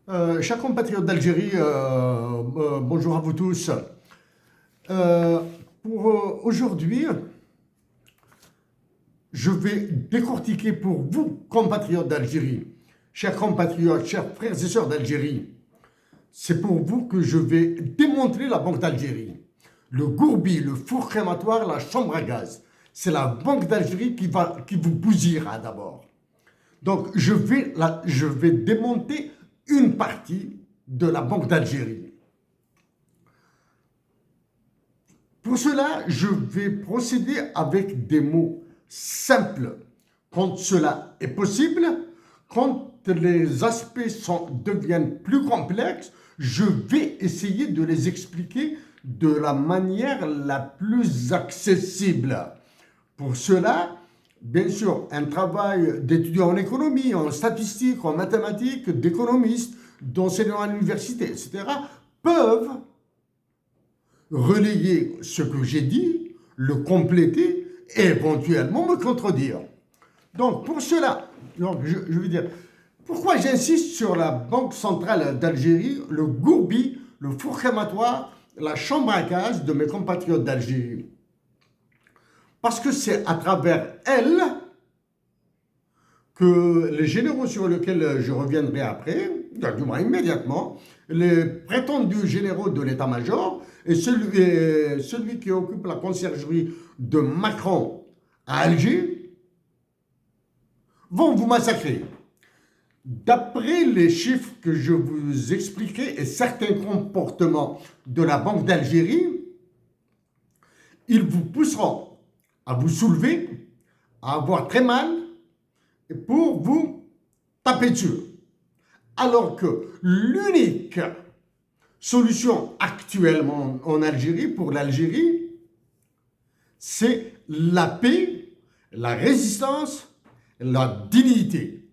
Chers compatriotes d'Algérie, bonjour à vous tous. Euh, Aujourd'hui, je vais décortiquer pour vous, compatriotes d'Algérie, chers compatriotes, chers frères et sœurs d'Algérie, c'est pour vous que je vais démontrer la Banque d'Algérie. Le gourbi, le four crématoire, la chambre à gaz. C'est la Banque d'Algérie qui vous bousillera d'abord. Donc, je vais démonter une partie de la Banque d'Algérie. Pour cela, je vais procéder avec des mots simples. Quand cela est possible, quand les aspects deviennent plus complexes, je vais essayer de les expliquer de la manière la plus accessible. Pour cela, bien sûr, un travail d'étudiant en économie, en statistique, en mathématiques, d'économistes, d'enseignants à l'université, etc., peuvent relayer ce que j'ai dit, le compléter et éventuellement me contredire. Donc, pour cela, je veux dire, pourquoi j'insiste sur la Banque centrale d'Algérie, le gourbi, le four crématoire, la chambre à gaz de mes compatriotes d'Algérie? Parce que c'est à travers elle que les généraux sur lesquels je reviendrai après, du moins immédiatement, les prétendus généraux de l'état-major et celui qui occupe la conciergerie de Macron à Alger vont vous massacrer. D'après les chiffres que je vous expliquais et certains comportements de la Banque d'Algérie, ils vous pousseront à vous soulever, à avoir très mal pour vous taper dessus. Alors que l'unique solution actuellement en Algérie, pour l'Algérie, c'est la paix, la résistance, la dignité.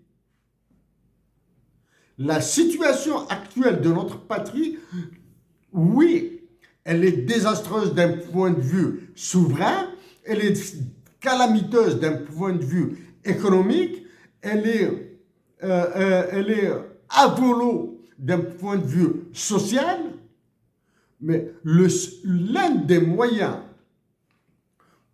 La situation actuelle de notre patrie, oui, elle est désastreuse d'un point de vue souverain, elle est calamiteuse d'un point de vue économique, elle est à volo d'un point de vue social, mais l'un des moyens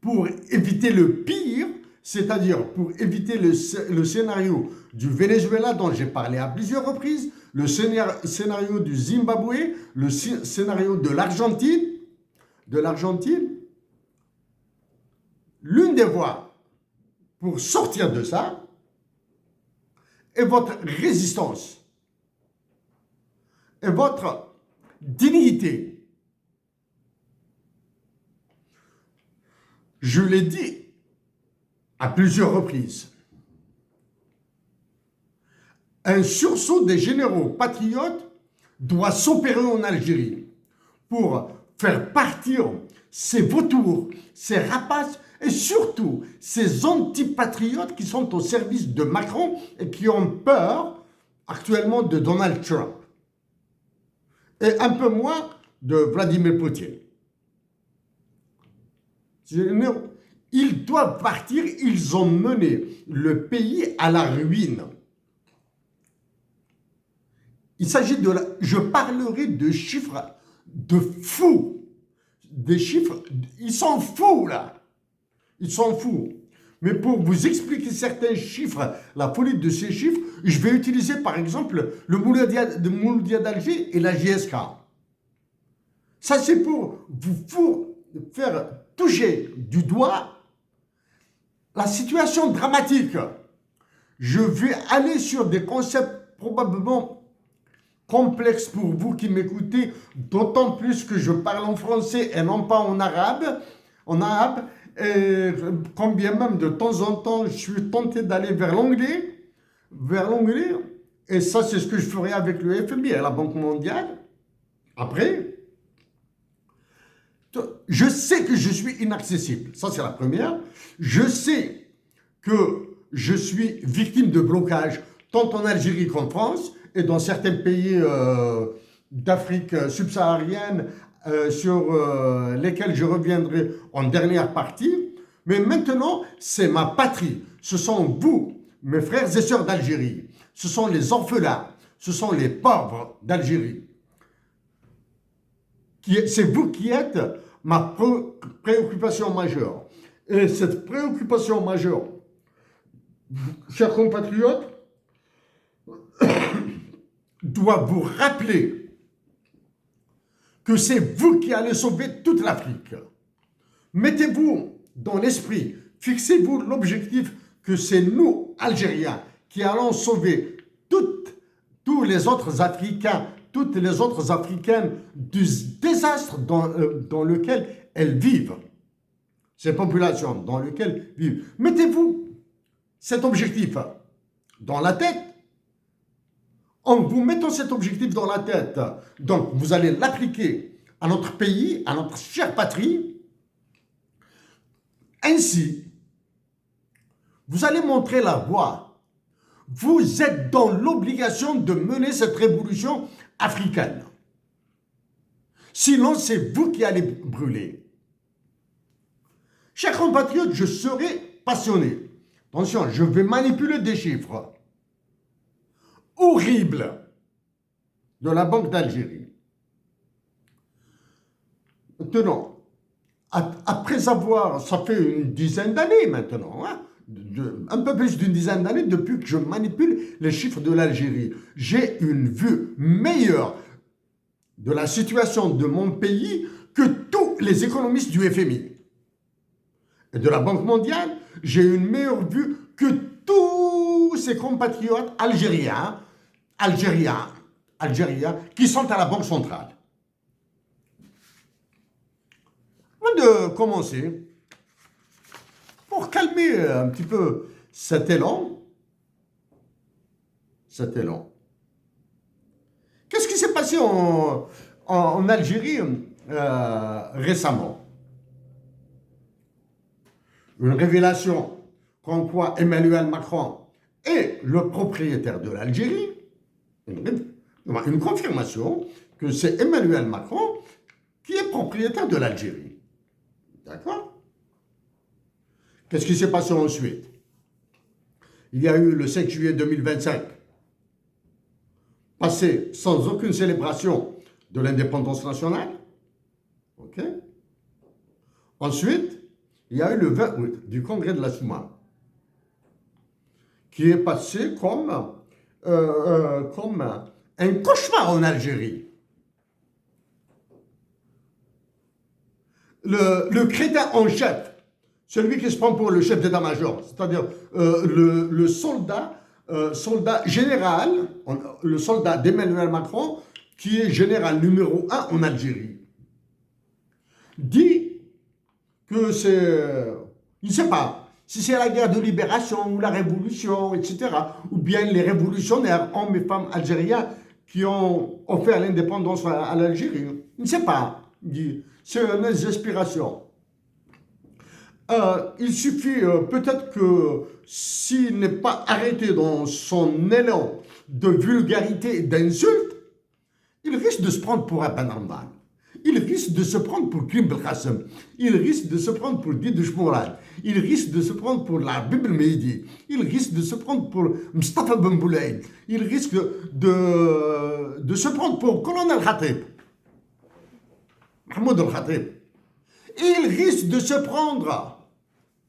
pour éviter le pire, c'est-à-dire pour éviter le scénario du Venezuela dont j'ai parlé à plusieurs reprises, le scénario du Zimbabwe, le scénario de l'Argentine, l'une des voies pour sortir de ça est votre résistance et votre dignité. Je l'ai dit à plusieurs reprises. Un sursaut des généraux patriotes doit s'opérer en Algérie pour faire partir ces vautours, ces rapaces et surtout ces antipatriotes qui sont au service de Macron et qui ont peur actuellement de Donald Trump et un peu moins de Vladimir Poutine. Ils doivent partir, ils ont mené le pays à la ruine. Il s'agit je parlerai de chiffres de fous. Des chiffres, ils sont fous là. Ils sont fous. Mais pour vous expliquer certains chiffres, la folie de ces chiffres, je vais utiliser par exemple le Mouloudia d'Alger et la GSK. Ça c'est pour vous faire toucher du doigt la situation dramatique. Je vais aller sur des concepts probablement complexes pour vous qui m'écoutez, d'autant plus que je parle en français et non pas en arabe. Et quand bien même de temps en temps, je suis tenté d'aller vers l'anglais, et ça c'est ce que je ferai avec le FMI et la Banque mondiale. Après, je sais que je suis inaccessible, ça c'est la première. Je sais que je suis victime de blocage, tant en Algérie qu'en France, et dans certains pays d'Afrique subsaharienne, sur lesquels je reviendrai en dernière partie. Mais maintenant, c'est ma patrie. Ce sont vous, mes frères et sœurs d'Algérie. Ce sont les orphelins. ce sont les pauvres d'Algérie. C'est vous qui êtes ma préoccupation majeure. Et cette préoccupation majeure, chers compatriotes, doit vous rappeler que c'est vous qui allez sauver toute l'Afrique. Mettez-vous dans l'esprit, fixez-vous l'objectif que c'est nous, Algériens, qui allons sauver tous les autres Africains, toutes les autres Africaines du désastre dans lequel elles vivent. Ces populations dans lesquelles elles vivent. Mettez-vous cet objectif dans la tête. En vous mettant cet objectif dans la tête, donc vous allez l'appliquer à notre pays, à notre chère patrie. Ainsi, vous allez montrer la voie. Vous êtes dans l'obligation de mener cette révolution africaine. Sinon, c'est vous qui allez brûler. Chers compatriotes, je serai passionné. Attention, je vais manipuler des chiffres horribles de la Banque d'Algérie. Maintenant, après avoir, ça fait une dizaine d'années maintenant, hein, un peu plus d'une dizaine d'années depuis que je manipule les chiffres de l'Algérie. J'ai une vue meilleure de la situation de mon pays que tous les économistes du FMI. Et de la Banque mondiale, j'ai une meilleure vue que tous ces compatriotes algériens qui sont à la Banque centrale. Avant de commencer, pour calmer un petit peu cet élan, qu'est-ce qui s'est passé en Algérie récemment? Une révélation comme quoi Emmanuel Macron est le propriétaire de l'Algérie, une confirmation que c'est Emmanuel Macron qui est propriétaire de l'Algérie. D'accord? Qu'est-ce qui s'est passé ensuite? Il y a eu le 5 juillet 2025, passé sans aucune célébration de l'indépendance nationale. Ok? Ensuite, il y a eu le 20 août du congrès de la Souma, qui est passé comme un cauchemar en Algérie. Le crétin en chef, celui qui se prend pour le chef d'état-major, c'est-à-dire le soldat général, le soldat d'Emmanuel Macron, qui est général numéro 1 en Algérie, dit que c'est, il ne sait pas si c'est la guerre de libération ou la révolution, etc., ou bien les révolutionnaires, hommes et femmes algériens, qui ont offert l'indépendance à l'Algérie. Il ne sait pas, il dit, c'est une inspiration. Il suffit peut-être que s'il n'est pas arrêté dans son élan de vulgarité et d'insulte, il risque de se prendre pour un Ben Ramdan. Il risque de se prendre pour Kim Belkacem. Il risque de se prendre pour Didouche Mourad. Il risque de se prendre pour la Bible Mehdi. Il risque de se prendre pour Mustafa Ben Boulaye. Il risque de se prendre pour Colonel Khatib. Mahmoud Al-Khatib. Il risque de se prendre,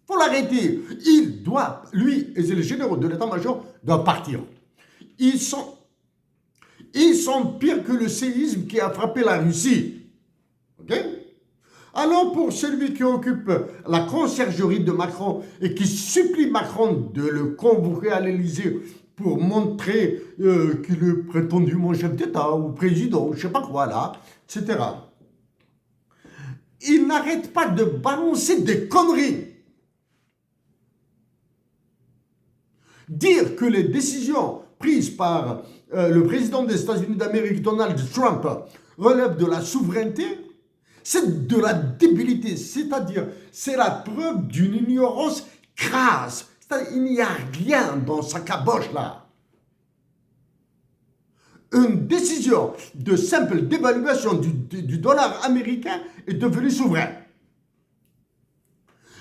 pour l'arrêter. Il doit, lui et les généraux de l'état-major, doivent partir. Ils sont pires que le séisme qui a frappé la Russie. Ok? Alors pour celui qui occupe la conciergerie de Macron et qui supplie Macron de le convoquer à l'Élysée pour montrer qu'il est prétendument chef d'État ou président, je ne sais pas quoi là, etc. Il n'arrête pas de balancer des conneries. Dire que les décisions prises par le président des États-Unis d'Amérique, Donald Trump, relèvent de la souveraineté, c'est de la débilité, c'est-à-dire c'est la preuve d'une ignorance crasse. C'est-à-dire il n'y a rien dans sa caboche là. Une décision de simple dévaluation du dollar américain est devenue souveraine.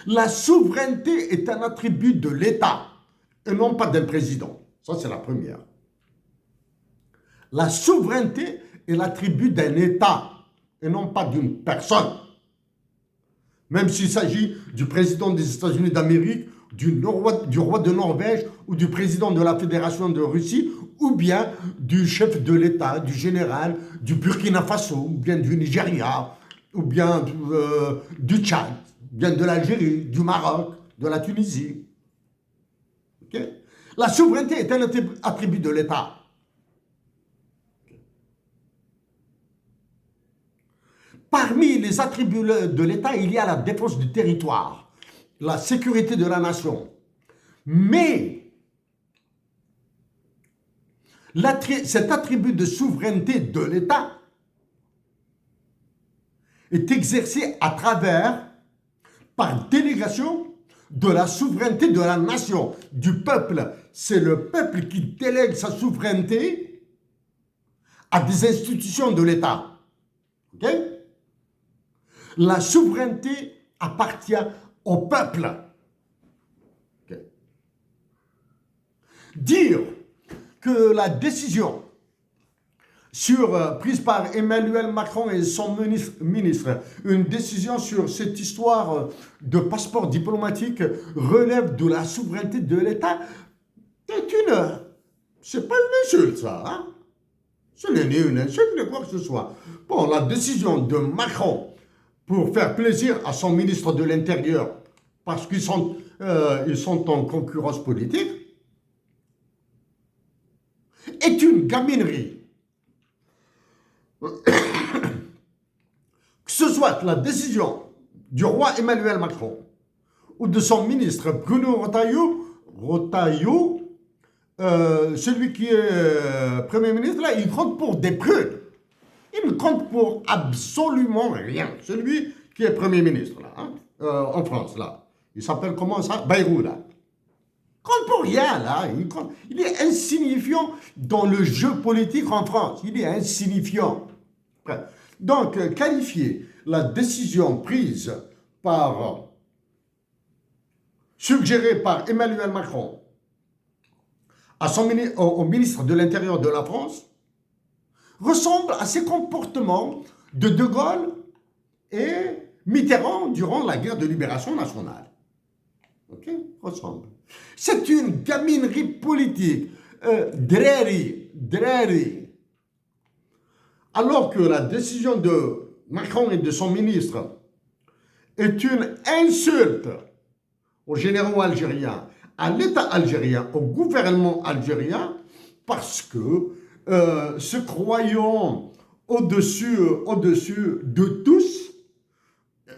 La souveraineté est un attribut de l'État et non pas d'un président. Ça, c'est la première. La souveraineté est l'attribut d'un État et non pas d'une personne. Même s'il s'agit du président des États-Unis d'Amérique, du roi de Norvège ou du président de la Fédération de Russie ou bien du chef de l'État, du général du Burkina Faso ou bien du Nigeria ou bien du Tchad, bien de l'Algérie, du Maroc, de la Tunisie. Okay? La souveraineté est un attribut de l'État. Parmi les attributs de l'État, il y a la défense du territoire, la sécurité de la nation. Mais cet attribut de souveraineté de l'État est exercé à travers, par délégation, de la souveraineté de la nation, du peuple. C'est le peuple qui délègue sa souveraineté à des institutions de l'État. Ok? La souveraineté appartient au peuple. Okay. Dire que la décision prise par Emmanuel Macron et son ministre, une décision sur cette histoire de passeport diplomatique relève de la souveraineté de l'État, c'est pas une insulte, ça. Hein? Ce n'est ni une insulte, ni quoi que ce soit. Bon, la décision de Macron pour faire plaisir à son ministre de l'Intérieur, parce qu'ils sont en concurrence politique, est une gaminerie. Que ce soit la décision du roi Emmanuel Macron ou de son ministre Bruno Retailleau, celui qui est Premier ministre, là, il compte pour des prunes. Il ne compte pour absolument rien. Celui qui est Premier ministre, là, hein, en France, là. Il s'appelle comment ça? Bayrou, là. Il compte pour rien, là. Il est insignifiant dans le jeu politique en France. Il est insignifiant. Donc, qualifier la décision prise suggérée par Emmanuel Macron au ministre de l'Intérieur de la France ressemble à ces comportements de De Gaulle et Mitterrand durant la guerre de libération nationale. Ok? Ressemble. C'est une gaminerie politique. Dreri. Alors que la décision de Macron et de son ministre est une insulte aux généraux algériens, à l'État algérien, au gouvernement algérien, parce que se croyant au-dessus de tous,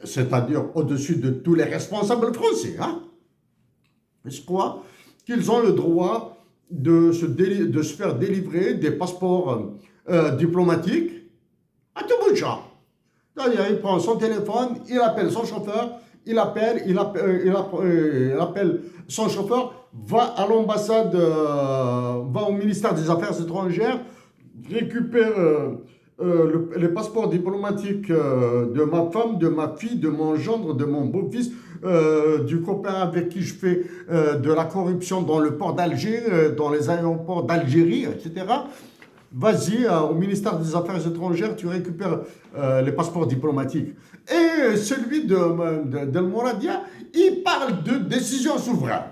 c'est-à-dire au-dessus de tous les responsables français, hein, je crois qu'ils ont le droit de se faire délivrer des passeports diplomatiques à tout bout de champ. C'est-à-dire, il prend son téléphone, il appelle son chauffeur, il appelle son chauffeur, va à l'ambassade, va au ministère des Affaires étrangères, récupère les passeports diplomatiques de ma femme, de ma fille, de mon gendre, de mon beau-fils, du copain avec qui je fais de la corruption dans le port d'Alger, dans les aéroports d'Algérie, etc. Vas-y, au ministère des Affaires étrangères, tu récupères les passeports diplomatiques. Et celui d'El Mouradia, il parle de décision souveraine.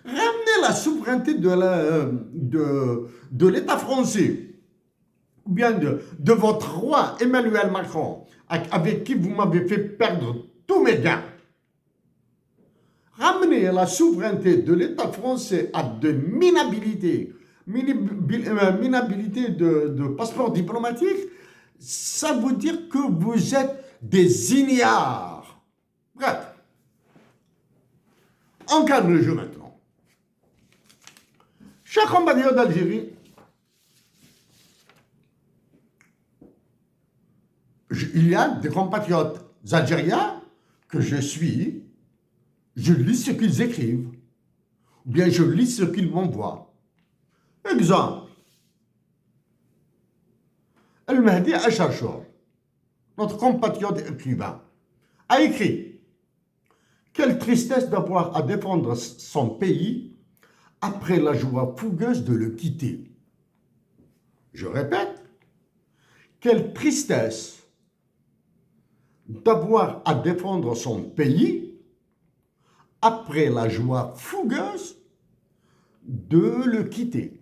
Ramenez la souveraineté de l'État français, ou bien de votre roi Emmanuel Macron, avec qui vous m'avez fait perdre tous mes gains. Ramenez la souveraineté de l'État français à de minabilité de passeport diplomatique, ça veut dire que vous êtes des ignares. Bref, on calme le jeu maintenant. Chers compatriotes d'Algérie, il y a des compatriotes algériens que je suis, je lis ce qu'ils écrivent, ou bien je lis ce qu'ils m'envoient. Exemple, Al-Mahdi Acharchour, notre compatriote écrivain, a écrit « Quelle tristesse d'avoir à défendre son pays après la joie fougueuse de le quitter. » Je répète, quelle tristesse d'avoir à défendre son pays après la joie fougueuse de le quitter.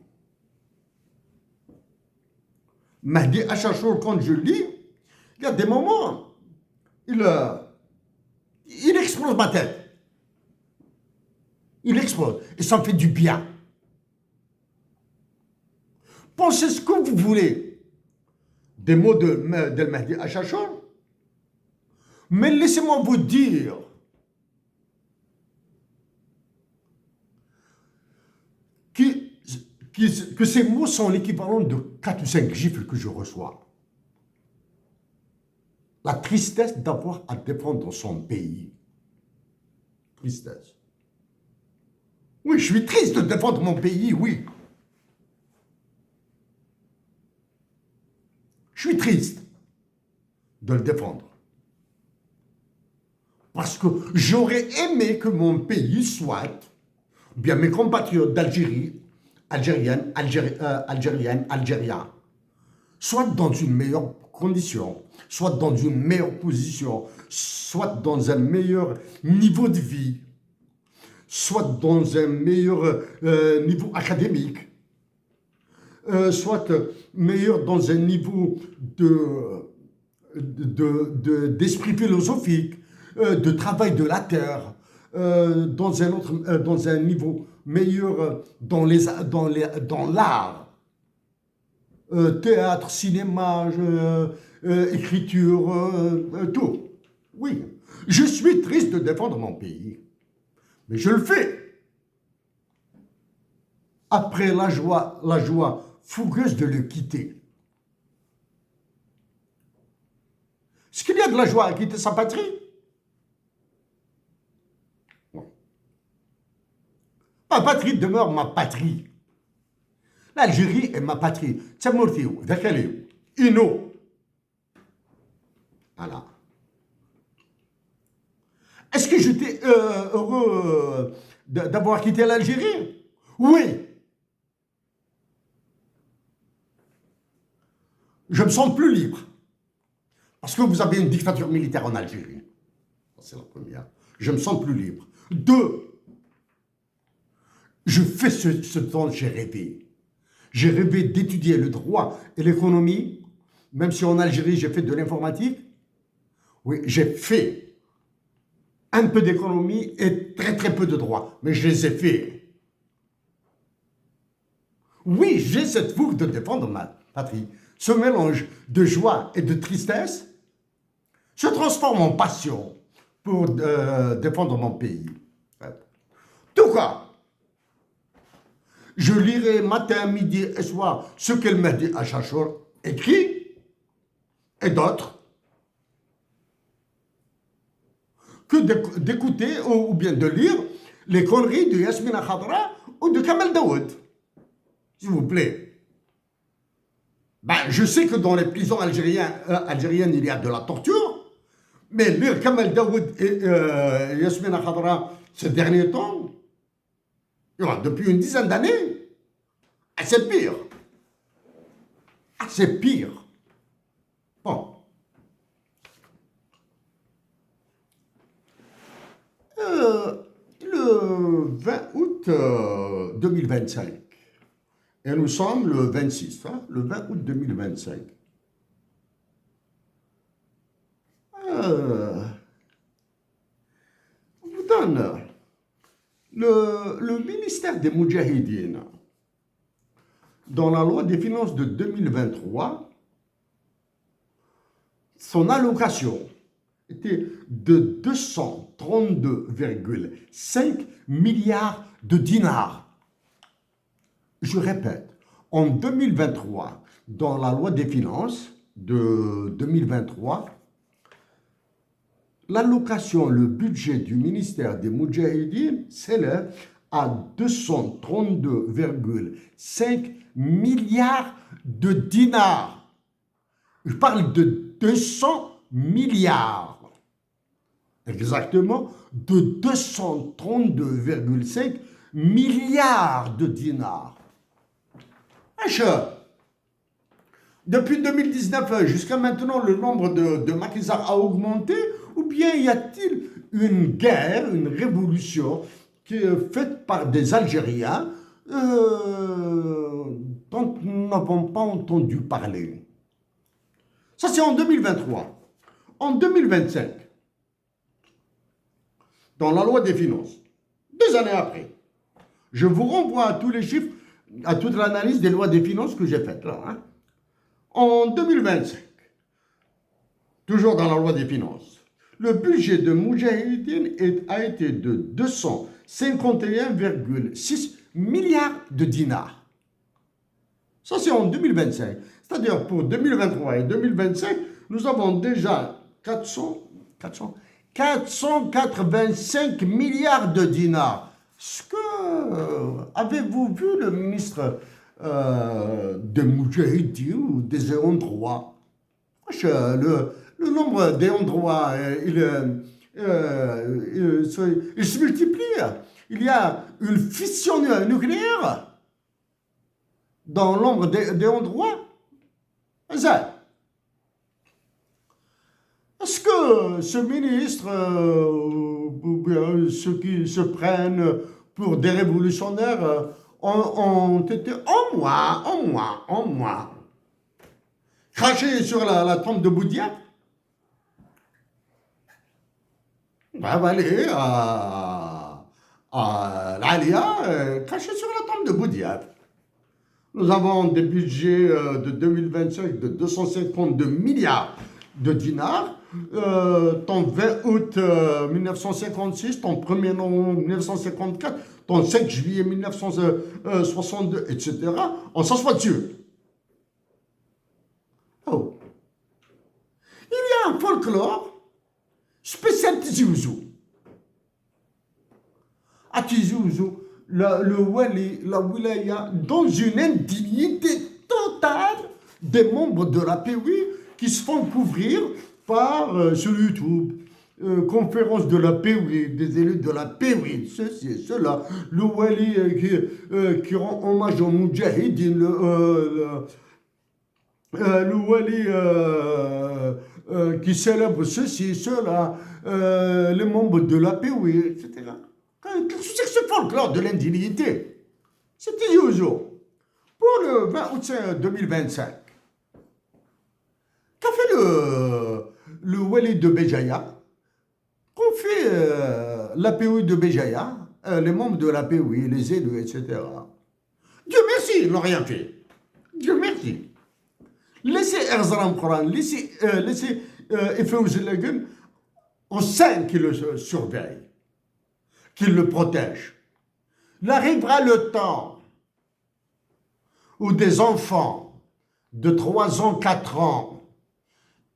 Mahdi Achachour, quand je lis, il y a des moments, il explose ma tête. Il explose. Et ça me fait du bien. Pensez ce que vous voulez des mots de Mahdi Achachour, mais laissez-moi vous dire que ces mots sont l'équivalent de 4 ou 5 gifles que je reçois. La tristesse d'avoir à défendre son pays. Tristesse. Oui, je suis triste de défendre mon pays, oui. Je suis triste de le défendre. Parce que j'aurais aimé que mon pays soit, bien mes compatriotes d'Algérie, Algériens, soit dans une meilleure condition, soit dans une meilleure position, soit dans un meilleur niveau de vie, soit dans un meilleur niveau académique, soit meilleur dans un niveau d'esprit philosophique, de travail de la terre, dans un niveau meilleur dans l'art, théâtre, cinéma, écriture, tout. Oui, je suis triste de défendre mon pays, mais je le fais. Après la joie fougueuse de le quitter. Est-ce qu'il y a de la joie à quitter sa patrie? Non. Ma patrie demeure ma patrie. L'Algérie est ma patrie. Tsamurtiou, Dakaliou, Ino. Voilà. Est-ce que j'étais heureux d'avoir quitté l'Algérie? Oui. Je me sens plus libre. Parce que vous avez une dictature militaire en Algérie. C'est la première. Je me sens plus libre. 2. Je fais ce dont j'ai rêvé. J'ai rêvé d'étudier le droit et l'économie, même si en Algérie j'ai fait de l'informatique. Oui, j'ai fait un peu d'économie et très très peu de droit, mais je les ai fait. Oui, j'ai cette fougue de défendre ma patrie. Ce mélange de joie et de tristesse se transforme en passion pour défendre mon pays. En tout cas, je lirai matin, midi et soir ce qu'elle m'a dit à Chachour écrit et d'autres que d'écouter ou bien de lire les conneries de Yasmina Khadra ou de Kamel Daoud. S'il vous plaît. Ben, je sais que dans les prisons algériennes, il y a de la torture, mais lire Kamel Daoud et Yasmina Khadra ces derniers temps, depuis une dizaine d'années, c'est pire. C'est pire. Bon. Le 20 août 2025, et nous sommes le 26, le 20 août 2025. On vous donne le ministère des Moudjahidines, dans la loi des finances de 2023, son allocation était de 232,5 milliards de dinars. Je répète, en 2023, dans la loi des finances de 2023, l'allocation, le budget du ministère des Moudjahidines s'élève à 232,5 milliards de dinars. Je parle de 200 milliards. Exactement, de 232,5 milliards de dinars. Depuis 2019 jusqu'à maintenant, le nombre de maquisards a augmenté, ou bien y a-t-il une guerre, une révolution qui est faite par des Algériens dont nous n'avons pas entendu parler? Ça, c'est en 2023. En 2025, dans la loi des finances, 2 années après, je vous renvoie à tous les chiffres, à toute l'analyse des lois des finances que j'ai faites là. Hein. En 2025, toujours dans la loi des finances, le budget de Moudjahidine a été de 251,6 milliards de dinars. Ça, c'est en 2025. C'est-à-dire pour 2023 et 2025, nous avons déjà 485 milliards de dinars. Avez-vous vu le ministre de Moudjahidine ou des ayants droit? Le nombre d'ayants droit, il se multiplie. Il y a une fission nucléaire dans l'ombre d'ayants droit. Est-ce que ce ministre, ou bien ceux qui se prennent pour des révolutionnaires, ont été en moi, crachés sur la tombe de Boudia? Ben, va aller à l'Alia, crachés sur la tombe de Boudia. Nous avons des budgets de 2025 de 252 milliards de dinars. Ton 20 août 1956, ton 1er novembre 1954, ton 5 juillet 1962, etc. On s'assoit dessus. Oh. Il y a un folklore spécial Tizi Ouzou. À Tizi Ouzou, le wali, la wilaya, dans une indignité totale des membres de la PWI qui se font couvrir par sur YouTube, conférence de la PWI, des élus de la PWI, ceci et cela, le wali qui rend hommage aux Moudjahidine, le wali qui célèbre ceci, cela, les membres de la PWI, etc. Qu'est-ce que c'est que ce folklore de l'indignité? C'était Youzo. Pour le 20 août 2025, qu'a fait le wali de Béjaïa? Qu'ont fait l'APOI de Béjaïa, les membres de l'APOI, les élus, etc. Dieu merci, ils n'ont rien fait. Dieu merci. Laissez Erzaram Quran, laissez Efeouz Legen au sein qui le surveille, qui le protège. Il arrivera le temps où des enfants de 3 ans, 4 ans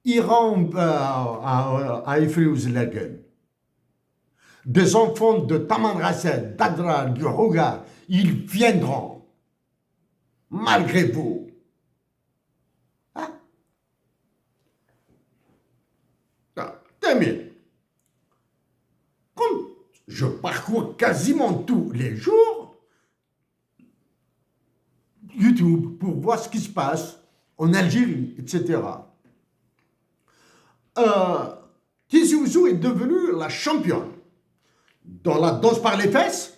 iront à Efeouz Legen. Des enfants de Taman Rasset, d'Adra, du Hogar, ils viendront, malgré vous. Hein? Termine. Comme je parcours quasiment tous les jours YouTube pour voir ce qui se passe en Algérie, etc. Tizi Ouzou est devenue la championne dans la danse par les fesses,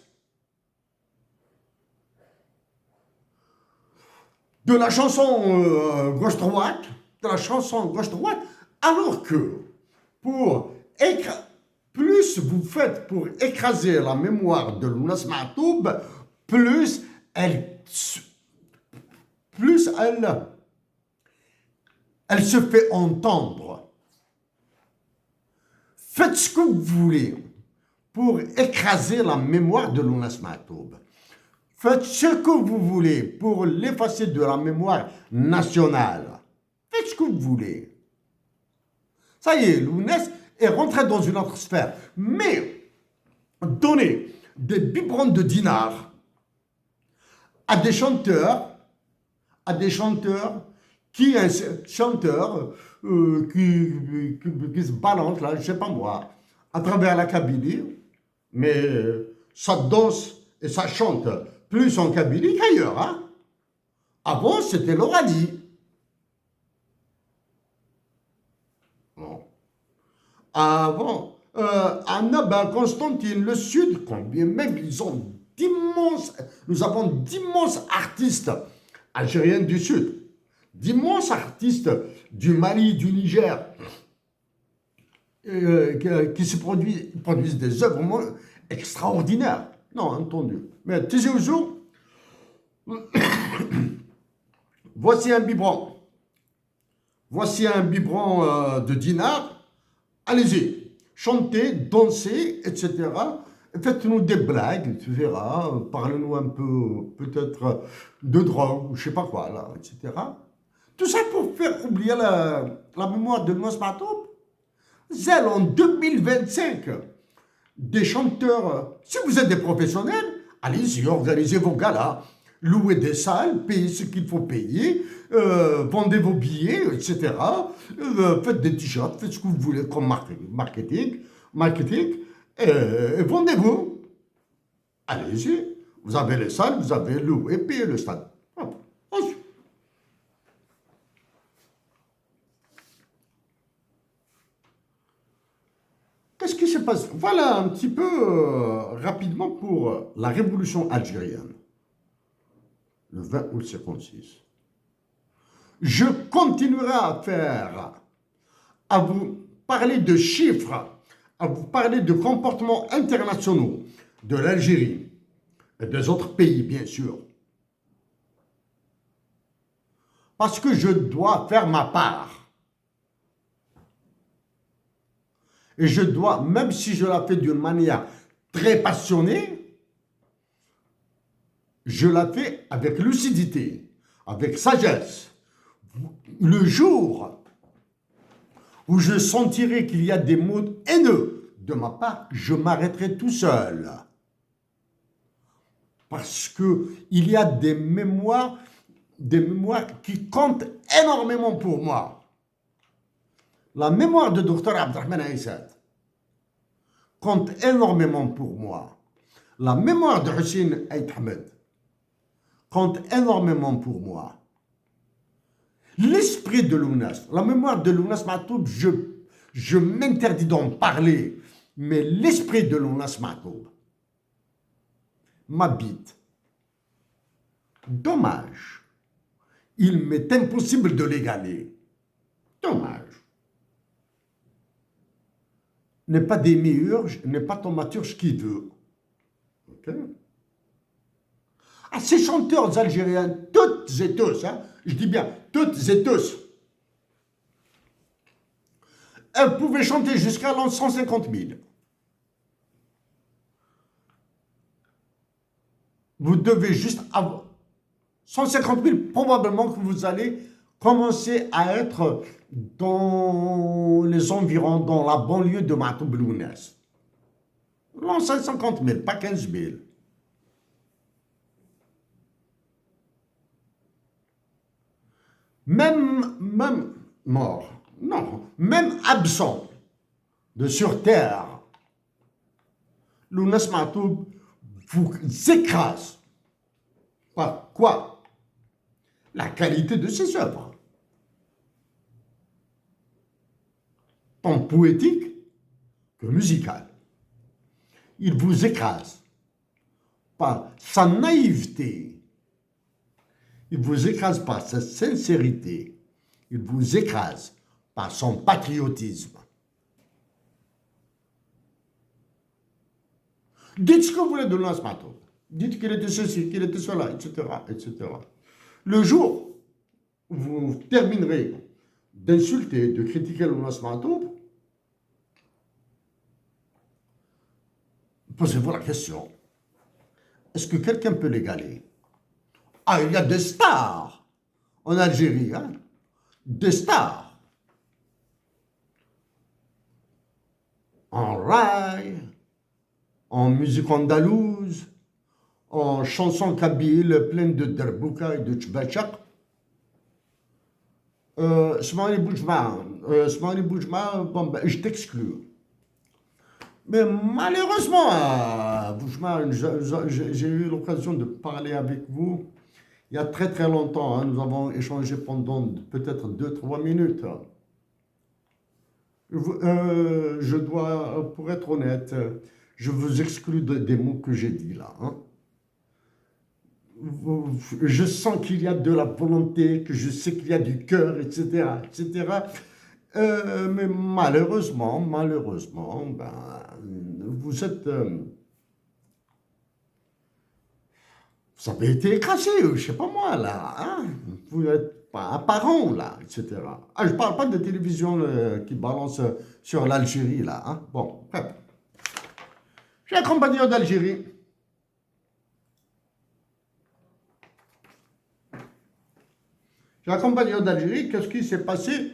de la chanson gauche-droite, alors que plus vous faites pour écraser la mémoire de Lounas Matoub, plus elle se fait entendre. Faites ce que vous voulez pour écraser la mémoire de Lounas Matoub. Faites ce que vous voulez pour l'effacer de la mémoire nationale. Faites ce que vous voulez. Ça y est, Lounas est rentré dans une autre sphère. Mais donner des biberons de dinars à des chanteurs, qui se balance là, je sais pas moi, à travers la Kabylie, mais ça danse et ça chante plus en Kabylie qu'ailleurs. Hein? Avant, c'était l'Oranie. avant, Anna, ben, Constantine, le Sud, combien même ils ont d'immenses, nous avons d'immenses artistes algériens du Sud, d'immenses artistes du Mali, du Niger, qui se produisent des œuvres extraordinaires. Non, entendu. Mais Tizi Ouzou, voici un biberon. Voici un biberon de dinar. Allez-y, chantez, dansez, etc. Faites-nous des blagues, tu verras. Parlez-nous un peu, peut-être, de drogue, ou je sais pas quoi, là, etc. Tout ça pour faire oublier la mémoire de Lounas Matoub. Zèle, en 2025, des chanteurs, si vous êtes des professionnels, allez-y, organisez vos galas, louez des salles, payez ce qu'il faut payer, vendez vos billets, etc. Faites des t-shirts, faites ce que vous voulez comme marketing, et vendez-vous. Allez-y, vous avez les salles, vous avez loué, payez le stade. Qu'est-ce qui se passe? Voilà un petit peu rapidement pour la révolution algérienne, le 20 août 56. Je continuerai à vous parler de chiffres, à vous parler de comportements internationaux de l'Algérie et des autres pays, bien sûr. Parce que je dois faire ma part. Et je dois, même si je la fais d'une manière très passionnée, je la fais avec lucidité, avec sagesse. Le jour où je sentirai qu'il y a des mots haineux de ma part, je m'arrêterai tout seul. Parce qu'il y a des mémoires qui comptent énormément pour moi. La mémoire de Dr Abdelrahman Aïssad compte énormément pour moi. La mémoire de Hussein Aït Ahmed compte énormément pour moi. L'esprit de Lounas, la mémoire de Lounas Matoub, je m'interdis d'en parler, mais l'esprit de Lounas Matoub m'habite. Dommage. Il m'est impossible de l'égaler. Dommage. N'est pas démiurge, n'est pas thaumaturge qui veut. Okay. Ah, ces chanteurs algériens, toutes et tous, hein, je dis bien toutes et tous, elles pouvaient chanter jusqu'à 150 000. Vous devez juste avoir 150 000, probablement que vous allez commencer à être dans les environs, dans la banlieue de Matoub-Lounas. 150 000, pas 15 000. Même mort, non, même absent de sur terre, Lounas Matoub vous écrase. Par quoi? La qualité de ses œuvres. Tant poétique que musical. Il vous écrase par sa naïveté. Il vous écrase par sa sincérité. Il vous écrase par son patriotisme. Dites ce que vous voulez de Lounas Matoub. Dites qu'il était ceci, qu'il était cela, etc., etc. Le jour où vous terminerez d'insulter, de critiquer Lounas Matoub, posez-vous la question, est-ce que quelqu'un peut l'égaler? Ah, il y a des stars en Algérie, hein? Des stars. En rail, en musique andalouse, en chansons kabyles pleines de derbouka et de tchbachak. Smani Boujma, bon, ben, je t'exclus. Mais malheureusement, Boujma, j'ai eu l'occasion de parler avec vous il y a très très longtemps. Hein, nous avons échangé pendant peut-être 2-3 minutes. Je dois, pour être honnête, je vous exclus des mots que j'ai dit là. Hein. Je sens qu'il y a de la volonté, que je sais qu'il y a du cœur, etc., etc. Mais malheureusement, ben, vous êtes, vous avez été écrasé, je sais pas moi là, hein. Vous n'êtes pas apparent là, etc. Ah, je parle pas de télévision qui balance sur l'Algérie là, hein. Bon, bref. J'ai un compagnon d'Algérie. J'ai un compagnon d'Algérie. Qu'est-ce qui s'est passé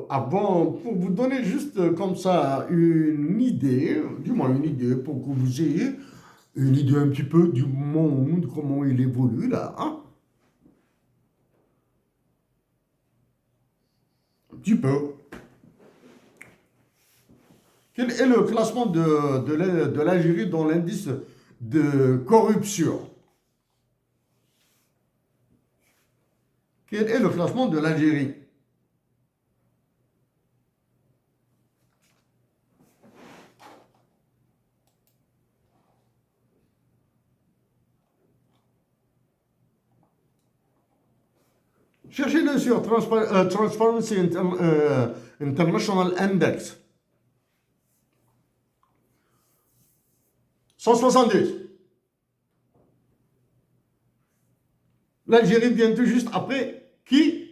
avant, pour vous donner juste comme ça une idée, du moins une idée pour que vous ayez une idée un petit peu du monde, comment il évolue là, hein? Un petit peu. Quel est le classement de l'Algérie dans l'indice de corruption? Quel est le classement de l'Algérie? Cherchez-le sur Transparency International Index. 170. L'Algérie vient tout juste après qui?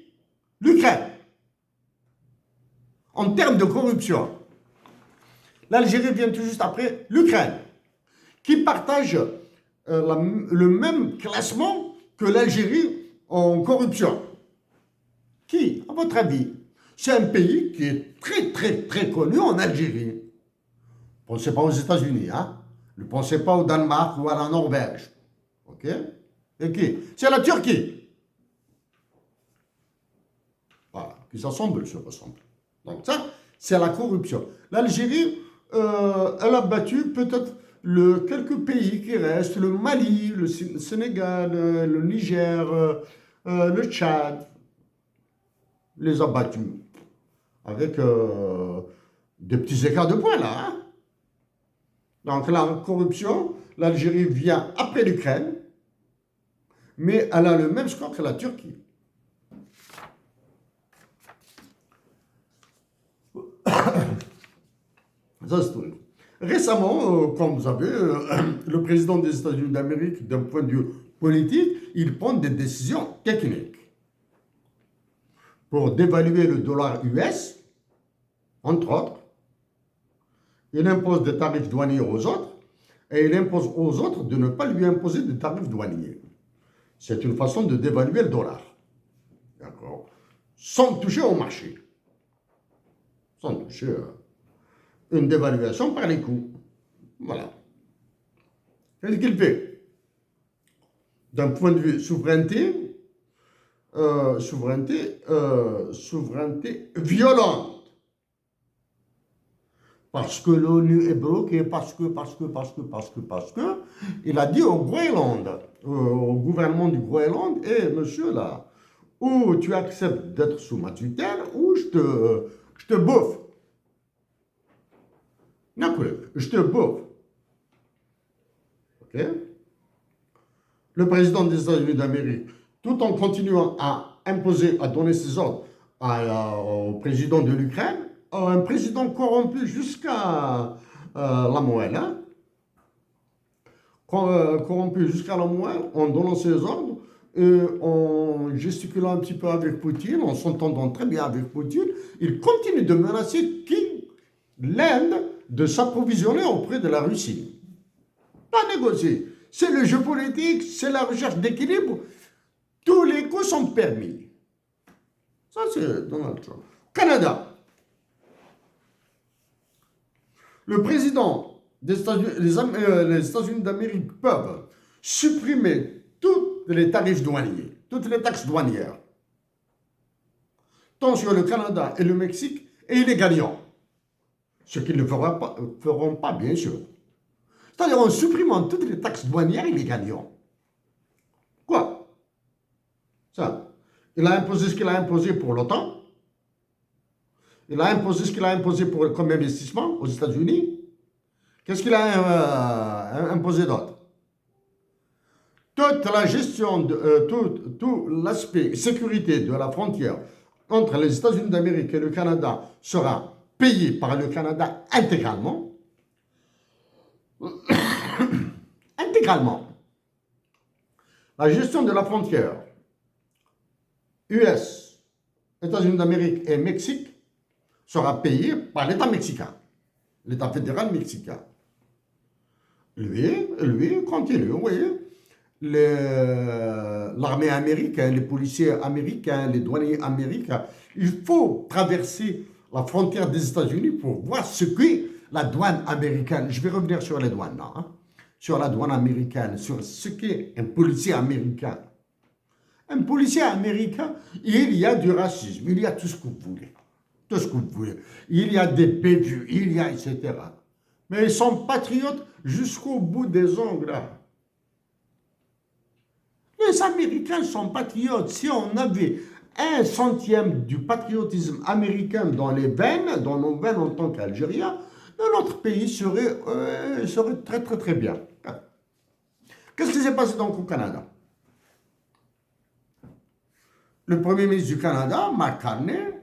L'Ukraine. En termes de corruption. L'Algérie vient tout juste après l'Ukraine, qui partage le même classement que l'Algérie en corruption. Qui, à votre avis? C'est un pays qui est très, très, très connu en Algérie. Ne pensez pas aux États-Unis, hein? Ne pensez pas au Danemark ou à la Norvège. OK? Et qui? C'est la Turquie. Voilà, qui s'assemblent, se ressemblent. Donc ça, c'est la corruption. L'Algérie, elle a battu peut-être quelques pays qui restent, le Mali, le Sénégal, le Niger, le Tchad, les a battus. Avec des petits écarts de points là. Hein? Donc la corruption, l'Algérie vient après l'Ukraine, mais elle a le même score que la Turquie. Ça, c'est tout. Récemment, comme vous savez, le président des États-Unis d'Amérique, d'un point de vue politique, il prend des décisions techniques pour dévaluer le dollar US, entre autres. Il impose des tarifs douaniers aux autres et il impose aux autres de ne pas lui imposer des tarifs douaniers. C'est une façon de dévaluer le dollar. D'accord? Sans toucher au marché. Sans toucher une dévaluation par les coûts. Voilà. Qu'est-ce qu'il fait? D'un point de vue souveraineté, souveraineté violente. Parce que l'ONU est bloquée, parce que, il a dit au Groenland, au gouvernement du Groenland, hé monsieur là, ou tu acceptes d'être sous ma tutelle, ou je te bouffe. Je te bouffe. Ok? Le président des États-Unis d'Amérique, tout en continuant à imposer, à donner ses ordres au président de l'Ukraine, un président corrompu jusqu'à la moelle, hein? Corrompu jusqu'à la moelle, en donnant ses ordres, et en gesticulant un petit peu avec Poutine, en s'entendant très bien avec Poutine, il continue de menacer qui? L'Inde, de s'approvisionner auprès de la Russie. Pas négocier. C'est le jeu politique, c'est la recherche d'équilibre. Tous les coups sont permis. Ça, c'est Donald Trump. Canada. Le président des États-Unis, les États-Unis d'Amérique peuvent supprimer tous les tarifs douaniers, toutes les taxes douanières, tant sur le Canada et le Mexique, et il est gagnant. Ce qu'ils ne feront pas, bien sûr. C'est-à-dire, en supprimant toutes les taxes douanières, il est gagnant. Quoi? Ça. Il a imposé ce qu'il a imposé pour l'OTAN. Il a imposé ce qu'il a imposé comme investissement aux États-Unis. Qu'est-ce qu'il a imposé d'autre? Toute la gestion, tout l'aspect sécurité de la frontière entre les États-Unis d'Amérique et le Canada sera payé par le Canada intégralement. Intégralement. La gestion de la frontière US, États-Unis d'Amérique et Mexique sera payée par l'État mexicain, l'État fédéral mexicain. Lui continue, oui. L'armée américaine, les policiers américains, les douaniers américains, il faut traverser la frontière des États-Unis pour voir ce qu'est la douane américaine. Je vais revenir sur les douanes là, hein. Sur la douane américaine, sur ce qu'est un policier américain. Un policier américain, il y a du racisme, il y a tout ce que vous voulez. Tout ce que vous voulez. Il y a des bévues, il y a etc. Mais ils sont patriotes jusqu'au bout des ongles là. Les Américains sont patriotes. Si on avait 1/100 du patriotisme américain dans les veines, dans nos veines en tant qu'Algériens, notre pays serait très très très bien. Qu'est-ce qui s'est passé donc au Canada? Le Premier ministre du Canada, Mark Carney,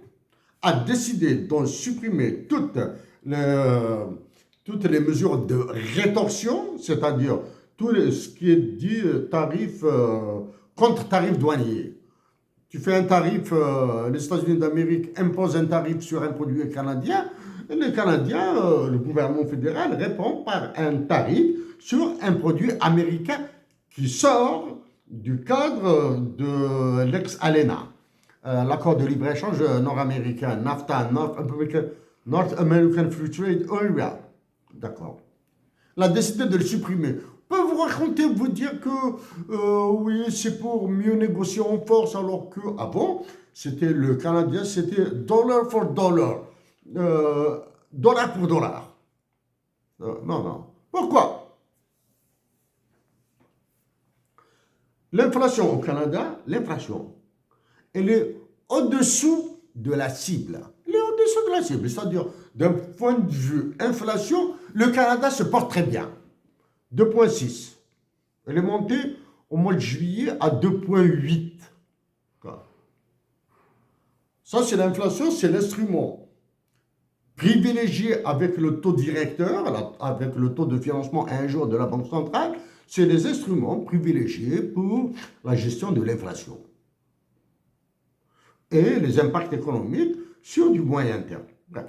a décidé de supprimer toutes les mesures de rétorsion, c'est-à-dire tout ce qui est dit tarif, contre-tarif douanier. Tu fais un tarif, les États-Unis d'Amérique imposent un tarif sur un produit canadien, et les Canadiens, le gouvernement fédéral répond par un tarif sur un produit américain qui sort du cadre de l'ex-ALENA, l'accord de libre-échange nord-américain, NAFTA, North American Free Trade Area. D'accord. Il a décidé de le supprimer. Peut vous raconter, vous dire que oui, c'est pour mieux négocier en force, alors que avant, c'était le Canadien, c'était dollar for dollar, dollar pour dollar. Non. Pourquoi? L'inflation au Canada, elle est au-dessous de la cible. Elle est au-dessous de la cible, c'est-à-dire, d'un point de vue inflation, le Canada se porte très bien. 2,6. Elle est montée au mois de juillet à 2,8. Ça, c'est l'inflation, c'est l'instrument privilégié avec le taux directeur, avec le taux de financement à un jour de la Banque centrale. C'est les instruments privilégiés pour la gestion de l'inflation et les impacts économiques sur du moyen terme. Bref.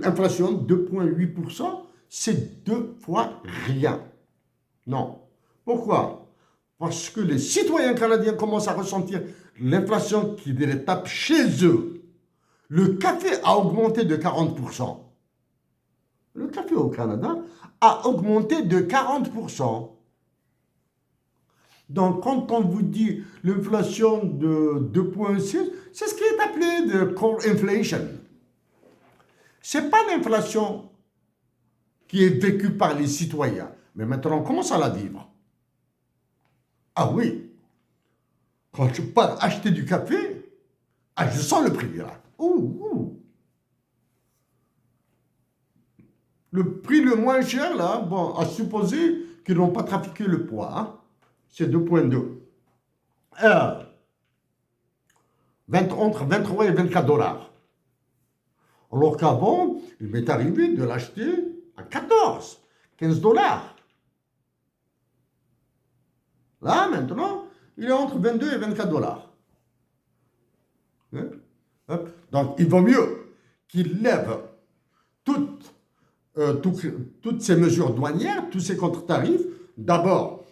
Inflation 2,8%. C'est 2 fois rien. Non. Pourquoi? Parce que les citoyens canadiens commencent à ressentir l'inflation qui les tape chez eux. Le café a augmenté de 40%. Le café au Canada a augmenté de 40%. Donc, quand on vous dit l'inflation de 2,6, c'est ce qui est appelé de core inflation. Ce n'est pas l'inflation qui est vécu par les citoyens. Mais maintenant, on commence à la vivre. Ah oui, quand je pars acheter du café, je sens le prix là. Le prix le moins cher, là, bon, à supposer qu'ils n'ont pas trafiqué le poids, hein, c'est 2,2. Entre 23 et 24 dollars. Alors qu'avant, il m'est arrivé de l'acheter à 14, 15 dollars. Là, maintenant, il est entre 22 et 24 dollars. Donc, il vaut mieux qu'il lève toutes ces mesures douanières, tous ces contre-tarifs. D'abord,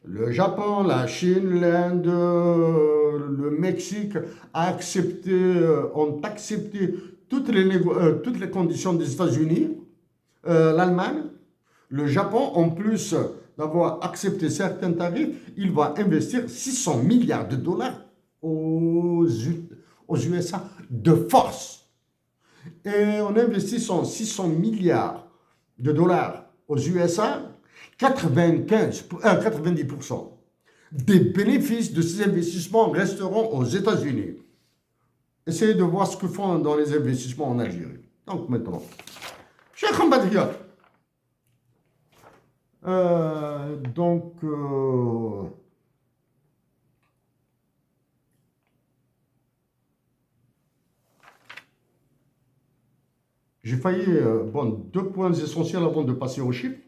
le Japon, la Chine, l'Inde, le Mexique ont accepté toutes les conditions des États-Unis. L'Allemagne, le Japon, en plus d'avoir accepté certains tarifs, il va investir 600 milliards de dollars aux USA de force. Et en investissant 600 milliards de dollars aux USA, 90% des bénéfices de ces investissements resteront aux États-Unis. essayez de voir ce que font dans les investissements en Algérie. Donc maintenant, chers compatriotes, j'ai failli, bon, 2 points essentiels avant de passer aux chiffres.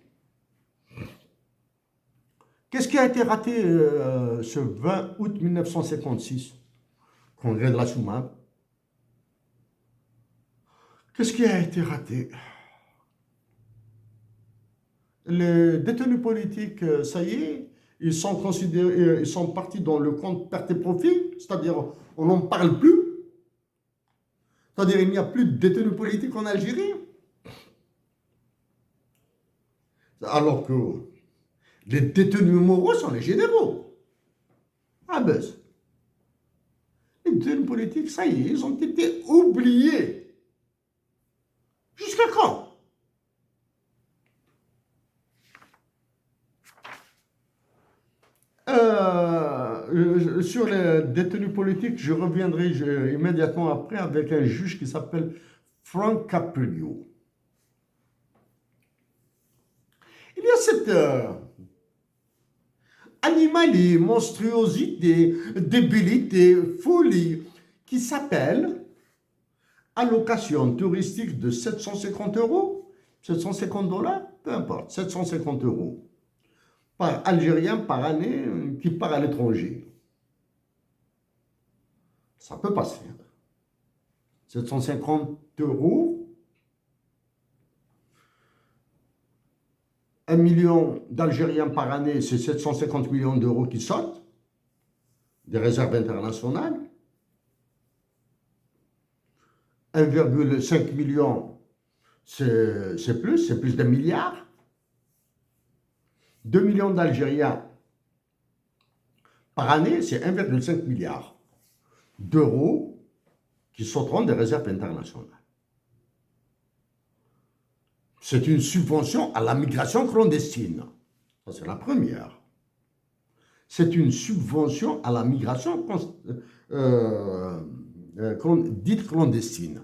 Qu'est-ce qui a été raté ce 20 août 1956, congrès de la Soumane? Qu'est-ce qui a été raté? Les détenus politiques, ça y est, ils sont considérés, ils sont partis dans le compte perte et profit, c'est-à-dire on n'en parle plus. C'est-à-dire il n'y a plus de détenus politiques en Algérie. Alors que les détenus moraux sont les généraux. Ah ben, les détenus politiques, ça y est, ils ont été oubliés. Jusqu'à quand? Sur les détenus politiques, je reviendrai immédiatement après avec un juge qui s'appelle Frank Caprio. Il y a cette animalité, monstruosité, débilité, folie qui s'appelle allocation touristique de 750 euros, 750 dollars, peu importe, 750 euros par Algérien par année qui part à l'étranger. Ça peut passer. 750 euros, 1 million d'Algériens par année, c'est 750 millions d'euros qui sortent des réserves internationales. 1,5 million, c'est plus d'un milliard. 2 millions d'Algériens par année, c'est 1,5 milliard d'euros qui sortiront des réserves internationales. C'est une subvention à la migration clandestine. Ça, c'est la première. C'est une subvention à la migration dite clandestine.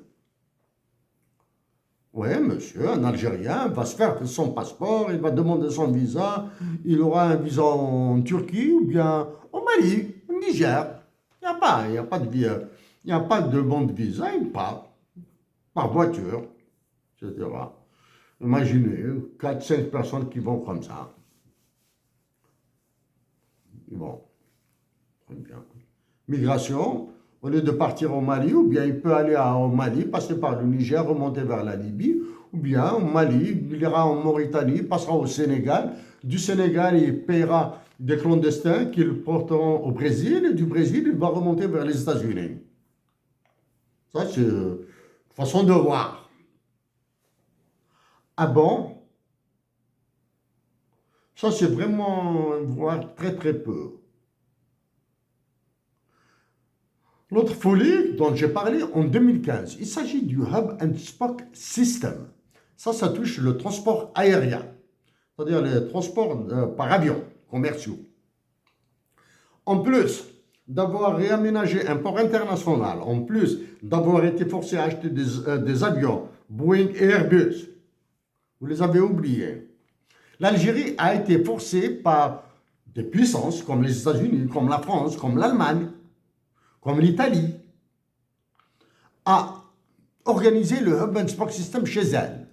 Oui, monsieur, un Algérien va se faire son passeport, il va demander son visa, il aura un visa en Turquie ou bien au Mali, au Niger. Il n'y a pas de demande de visa, il part par voiture, etc. Imaginez 4-5 personnes qui vont comme ça. Bon, très bien. Migration. Au lieu de partir au Mali, ou bien il peut aller au Mali, passer par le Niger, remonter vers la Libye, ou bien au Mali, il ira en Mauritanie, passera au Sénégal. Du Sénégal, il paiera des clandestins qu'ils porteront au Brésil, et du Brésil, il va remonter vers les États-Unis. Ça, c'est une façon de voir. Ah bon? Ça, c'est vraiment voir très très peu. L'autre folie dont j'ai parlé en 2015, il s'agit du Hub and Spoke System. Ça touche le transport aérien, c'est-à-dire les transports par avion commerciaux. En plus d'avoir réaménagé un port international, en plus d'avoir été forcé à acheter des avions Boeing et Airbus, vous les avez oubliés. L'Algérie a été forcée par des puissances comme les États-Unis, comme la France, comme l'Allemagne, comme l'Italie, à organiser le Hub and Spoke System chez elle.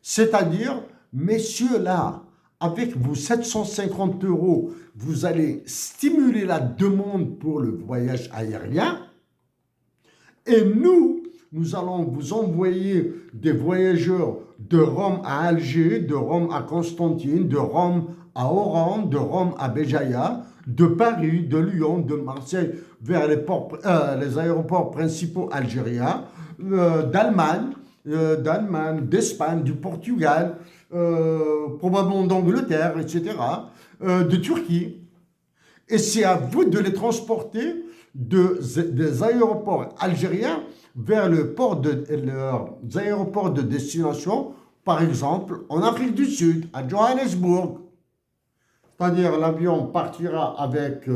C'est-à-dire, messieurs là, avec vos 750 euros, vous allez stimuler la demande pour le voyage aérien et nous allons vous envoyer des voyageurs de Rome à Alger, de Rome à Constantine, de Rome à Oran, de Rome à Béjaïa, de Paris, de Lyon, de Marseille, vers les aéroports principaux algériens, d'Allemagne, d'Espagne, du Portugal, probablement d'Angleterre, etc., de Turquie. Et c'est à vous de les transporter des aéroports algériens vers leurs aéroports de destination, par exemple en Afrique du Sud, à Johannesburg. C'est-à-dire l'avion partira avec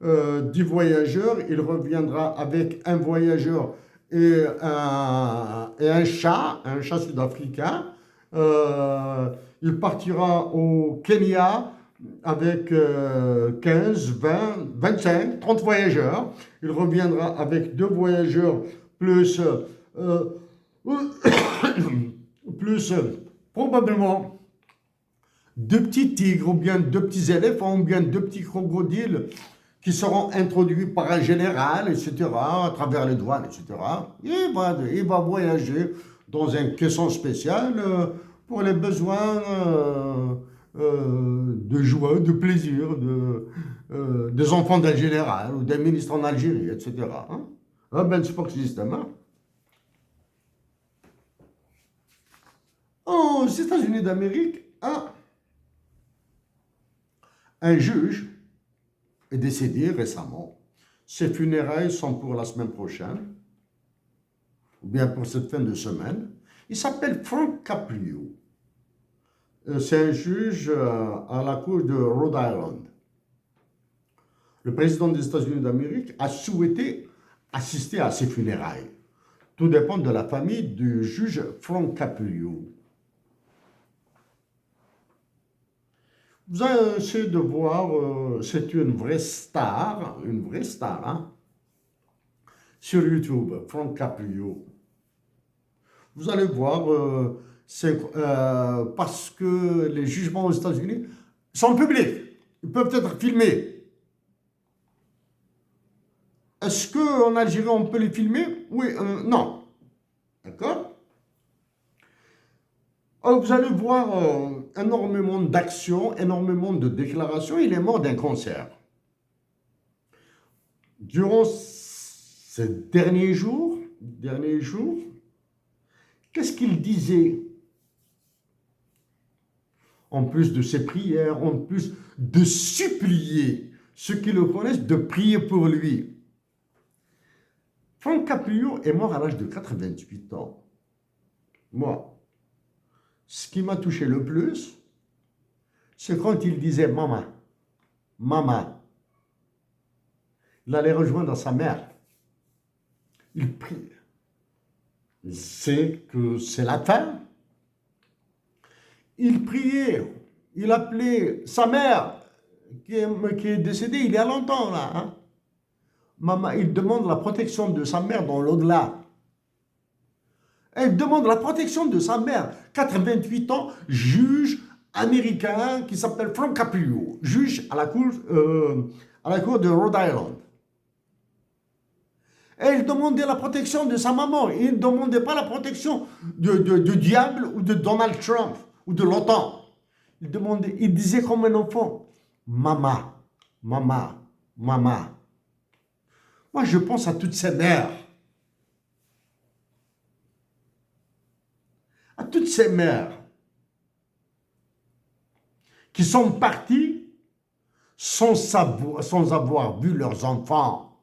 10 voyageurs, il reviendra avec un voyageur et un chat sud-africain. Il partira au Kenya avec 15, 20, 25, 30 voyageurs. Il reviendra avec 2 voyageurs plus, plus probablement 2 petits tigres ou bien 2 petits éléphants ou bien 2 petits crocodiles qui seront introduits par un général, etc., à travers les douanes, etc. Il va voyager dans un caisson spécial pour les besoins de joie, de plaisir des enfants d'un général ou d'un ministre en Algérie, etc. Hein? Ah ben, c'est pas que système. Hein? Aux États-Unis d'Amérique, un juge est décédé récemment. Ses funérailles sont pour la semaine prochaine, ou bien pour cette fin de semaine. Il s'appelle Frank Caprio. C'est un juge à la cour de Rhode Island. Le président des États-Unis d'Amérique a souhaité assister à ses funérailles. Tout dépend de la famille du juge Frank Caprio. Vous allez essayer de voir, c'est une vraie star, hein, sur YouTube, Frank Caprio. Vous allez voir, parce que les jugements aux États-Unis sont publics, ils peuvent être filmés. Est-ce qu'en Algérie, on peut les filmer? Oui, non. D'accord? Vous allez voir énormément d'actions, énormément de déclarations. Il est mort d'un cancer. Durant ces derniers jours, qu'est-ce qu'il disait? En plus de ses prières, en plus de supplier ceux qui le connaissent de prier pour lui. Frank Caprio est mort à l'âge de 88 ans. Moi, ce qui m'a touché le plus, c'est quand il disait « Maman, maman ». Il allait rejoindre sa mère. Il prie. Il sait que c'est la fin. Il priait. Il appelait sa mère, qui est décédée il y a longtemps, là. Hein. Maman, il demande la protection de sa mère dans l'au-delà. Il demande la protection de sa mère. 88 ans, juge américain qui s'appelle Frank Caprio, juge à la cour de Rhode Island. Et il demandait la protection de sa maman. Il ne demandait pas la protection du diable ou de Donald Trump ou de l'OTAN. Il disait comme un enfant, maman, maman, maman. Moi, je pense à toutes ces mères. À toutes ces mères qui sont parties sans avoir vu leurs enfants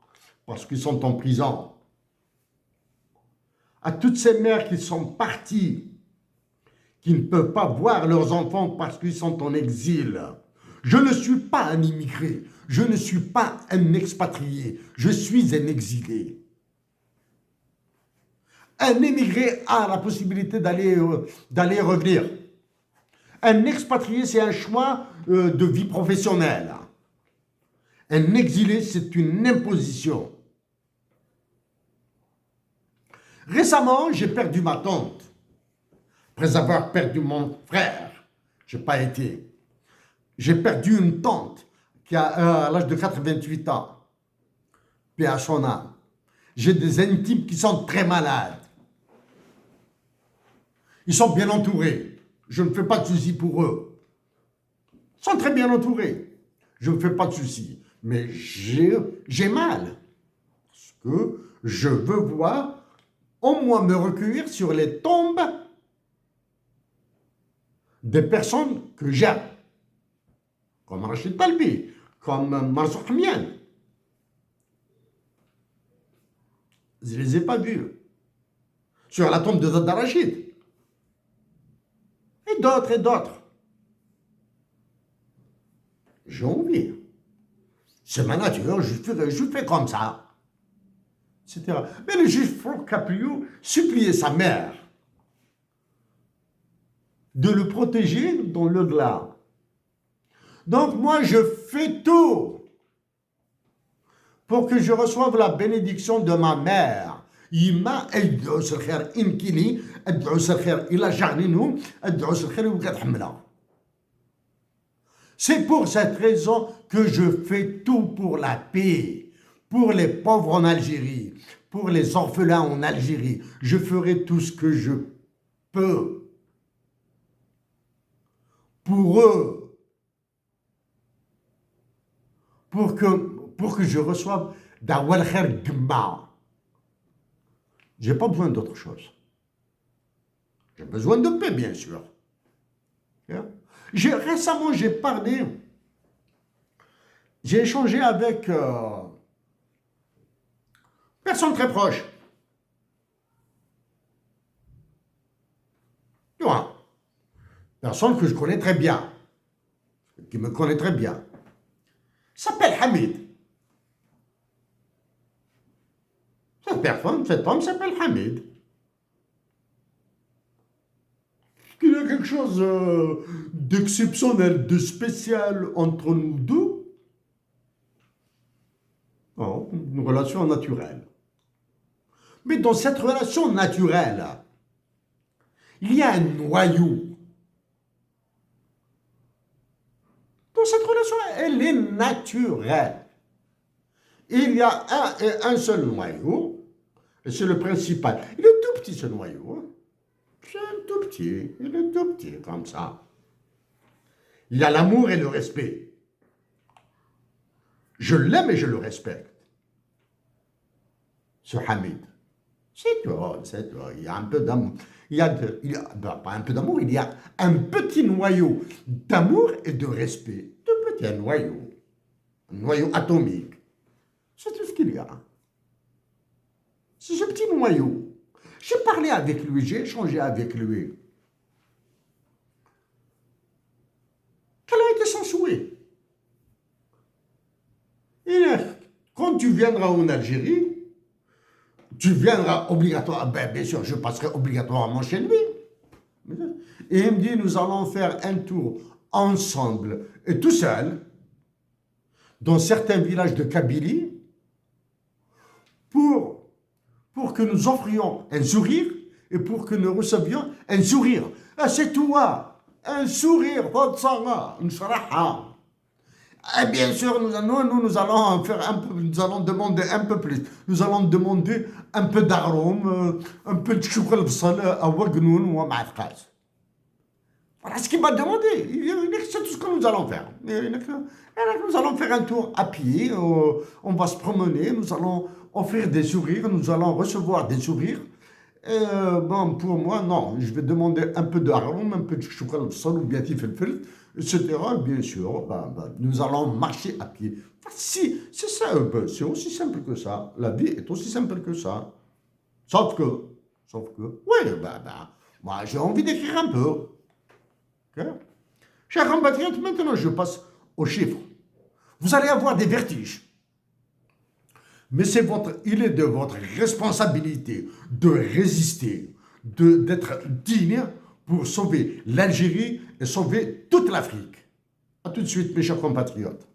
parce qu'ils sont en prison. À toutes ces mères qui sont parties, qui ne peuvent pas voir leurs enfants parce qu'ils sont en exil. Je ne suis pas un immigré, je ne suis pas un expatrié, je suis un exilé. Un immigré a la possibilité d'aller et revenir. Un expatrié, c'est un choix de vie professionnelle. Un exilé, c'est une imposition. Récemment, j'ai perdu ma tante. Après avoir perdu mon frère, je n'ai pas été. J'ai perdu une tante qui a à l'âge de 88 ans. Puis à son âme. J'ai des intimes qui sont très malades. Ils sont bien entourés. Je ne fais pas de soucis pour eux. Ils sont très bien entourés. Je ne fais pas de soucis. Mais j'ai mal. Parce que je veux voir au moins me recueillir sur les tombes des personnes que j'aime. Comme Rachid Talbi, comme Mansour Hamian. Je ne les ai pas vus. Sur la tombe de Dada Rachid. Et d'autres. J'ai envie. C'est ma nature, je fais comme ça. Etc. Mais le juge Franck Caprio suppliait sa mère de le protéger dans l'au-delà. Donc moi, je fais tout pour que je reçoive la bénédiction de ma mère. يما ادعوس الخير إنكيني ادعوس الخير إلا جعلينهم ادعوس الخير وقد حملها. C'est pour cette raison que je fais tout pour la paix, pour les pauvres en Algérie, pour les orphelins en Algérie. Je ferai tout ce que je peux pour eux, pour que je reçoive d'awal khair gma. J'ai pas besoin d'autre chose. J'ai besoin de paix, bien sûr. Récemment, j'ai parlé, j'ai échangé avec personne très proche. Tu vois, personne que je connais très bien, qui me connaît très bien. S'appelle Hamid. Cette personne, cet homme s'appelle Hamid. Il y a quelque chose d'exceptionnel, de spécial entre nous deux. Non, une relation naturelle. Mais dans cette relation naturelle, il y a un noyau. Dans cette relation, elle est naturelle. Il y a un seul noyau, et c'est le principal. Il est tout petit, ce noyau. Hein. C'est un tout petit, il est tout petit, comme ça. Il y a l'amour et le respect. Je l'aime et je le respecte. Ce Hamid. C'est tout, c'est tout. Il y a un peu d'amour. Pas un peu d'amour, il y a un petit noyau d'amour et de respect. Tout petit, un noyau atomique. C'est tout ce qu'il y a. C'est ce petit noyau. J'ai parlé avec lui, j'ai échangé avec lui. Quel a été son souhait? Quand tu viendras en Algérie, tu viendras obligatoirement, bien sûr, je passerai obligatoirement chez lui. Et il me dit, nous allons faire un tour ensemble, et tout seul, dans certains villages de Kabylie, pour que nous offrions un sourire et pour que nous recevions un sourire. Ah, c'est toi, un sourire, et bien sûr, nous allons faire nous allons demander un peu plus. Nous allons demander un peu d'arôme, un peu de chocolat à wagnoun ou à ma'afqaz. Voilà ce qu'il m'a demandé. C'est tout ce que nous allons faire. Nous allons faire un tour à pied, on va se promener, nous allons offrir des sourires, nous allons recevoir des sourires. Bon, pour moi, non, je vais demander un peu d'arôme, un peu de chocolat ou bien tifel, etc. Bien sûr, nous allons marcher à pied. Si, c'est ça un peu, c'est aussi simple que ça. La vie est aussi simple que ça. Sauf que, oui, moi j'ai envie d'écrire un peu. Okay? Chers compatriotes, maintenant je passe aux chiffres. Vous allez avoir des vertiges. Mais il est de votre responsabilité de résister, d'être digne pour sauver l'Algérie et sauver toute l'Afrique. A tout de suite, mes chers compatriotes.